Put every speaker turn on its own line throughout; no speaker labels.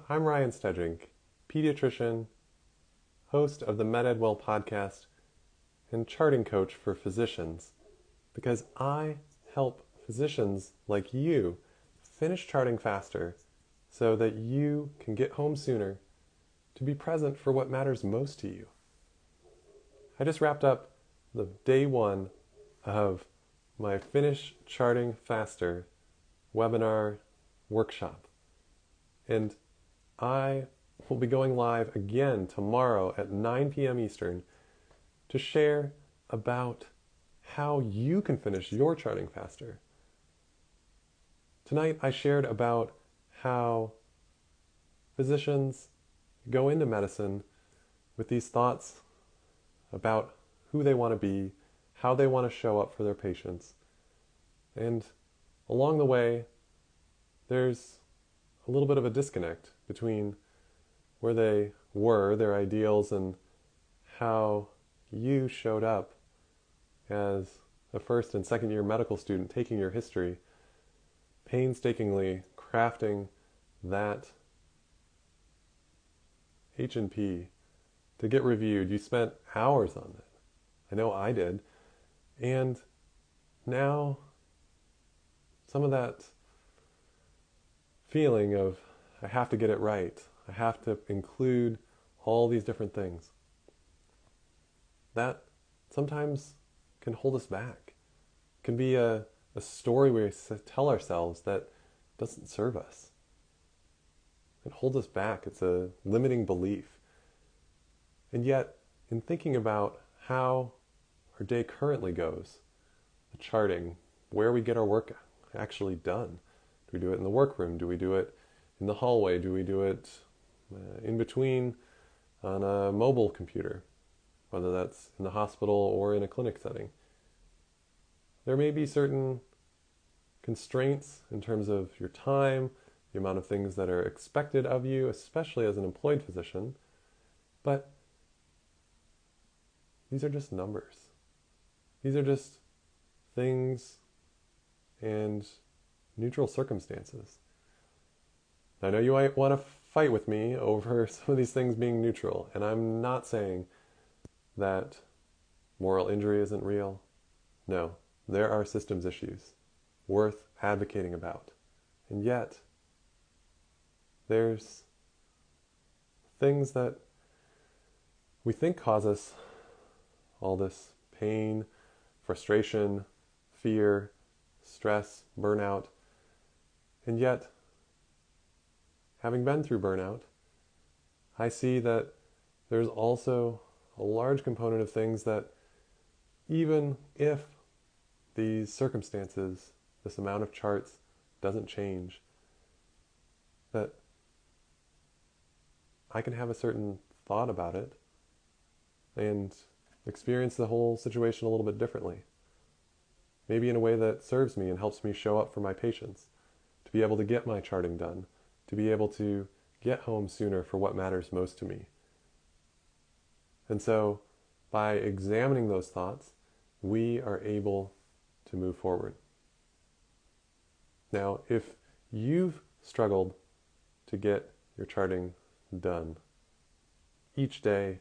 I'm Ryan Stedrink, pediatrician, host of the MedEdWell podcast, and charting coach for physicians, because I help physicians like you finish charting faster so that you can get home sooner to be present for what matters most to you. I just wrapped up the day one of my Finish Charting Faster webinar workshop. And I will be going live again tomorrow at 9 p.m. Eastern to share about how you can finish your charting faster. Tonight I shared about how physicians go into medicine with these thoughts about who they want to be, how they want to show up for their patients. And along the way, there's a little bit of a disconnect between where they were, their ideals, and how you showed up as a first and second year medical student taking your history, painstakingly crafting that H&P to get reviewed. You spent hours on it. I know I did. And now some of that feeling of I have to get it right, I have to include all these different things, that sometimes can hold us back. It can be a story we tell ourselves that doesn't serve us. It holds us back. It's a limiting belief. And yet, in thinking about how our day currently goes, the charting, where we get our work actually done. Do we do it in the workroom? Do we do it in the hallway? Do we do it in between on a mobile computer, whether that's in the hospital or in a clinic setting? There may be certain constraints in terms of your time, the amount of things that are expected of you, especially as an employed physician, but these are just numbers. These are just things and neutral circumstances. I know you might want to fight with me over some of these things being neutral, and I'm not saying that moral injury isn't real. No, there are systems issues worth advocating about. And yet, there's things that we think cause us all this pain, frustration, fear, stress, burnout. And yet, having been through burnout, I see that there's also a large component of things that even if these circumstances, this amount of charts doesn't change, that I can have a certain thought about it and experience the whole situation a little bit differently. Maybe in a way that serves me and helps me show up for my patients, to be able to get my charting done, to be able to get home sooner for what matters most to me. And so, by examining those thoughts, we are able to move forward. Now, if you've struggled to get your charting done each day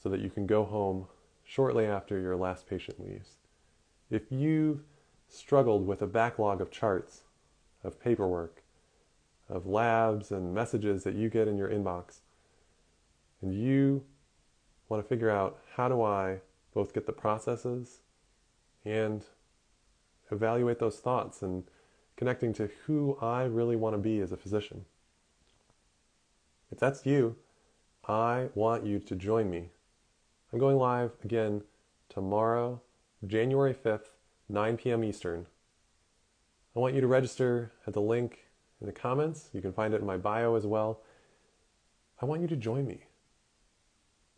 so that you can go home shortly after your last patient leaves, if you've struggled with a backlog of charts, of paperwork, of labs and messages that you get in your inbox, and you want to figure out how do I both get the processes and evaluate those thoughts and connecting to who I really want to be as a physician. If that's you, I want you to join me. I'm going live again tomorrow, January 5th, 9 p.m. Eastern. I want you to register at the link in the comments. You can find it in my bio as well. I want you to join me.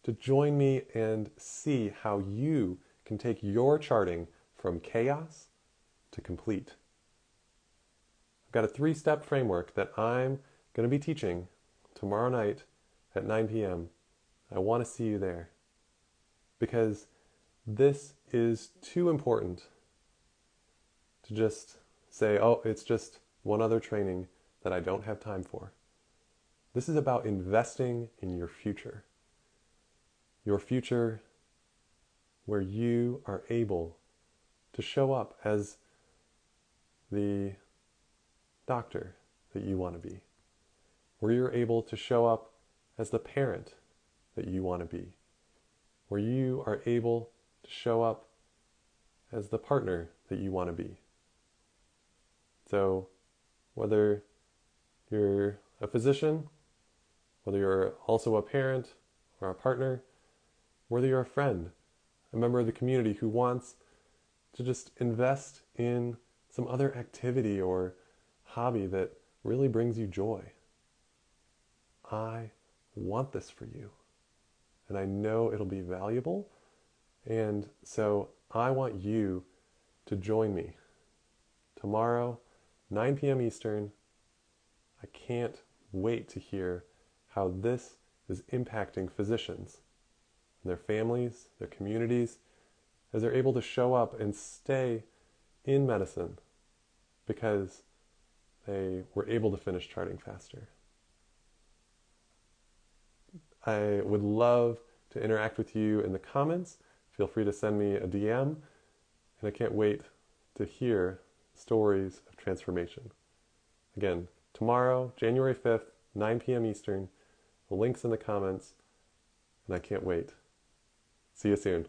To join me and see how you can take your charting from chaos to complete. I've got a 3-step framework that I'm going to be teaching tomorrow night at 9 p.m. I want to see you there, because this is too important to just say, oh, it's just one other training that I don't have time for. This is about investing in your future. Your future where you are able to show up as the doctor that you want to be. Where you're able to show up as the parent that you want to be. Where you are able to show up as the partner that you want to be. So whether you're a physician, whether you're also a parent or a partner, whether you're a friend, a member of the community who wants to just invest in some other activity or hobby that really brings you joy. I want this for you. And I know it'll be valuable. And so I want you to join me tomorrow, 9 p.m. Eastern. I can't wait to hear how this is impacting physicians, their families, their communities, as they're able to show up and stay in medicine because they were able to finish charting faster. I would love to interact with you in the comments. Feel free to send me a DM, and I can't wait to hear stories of transformation. Again, tomorrow, January 5th, 9 p.m. Eastern. The link's in the comments, and I can't wait. See you soon.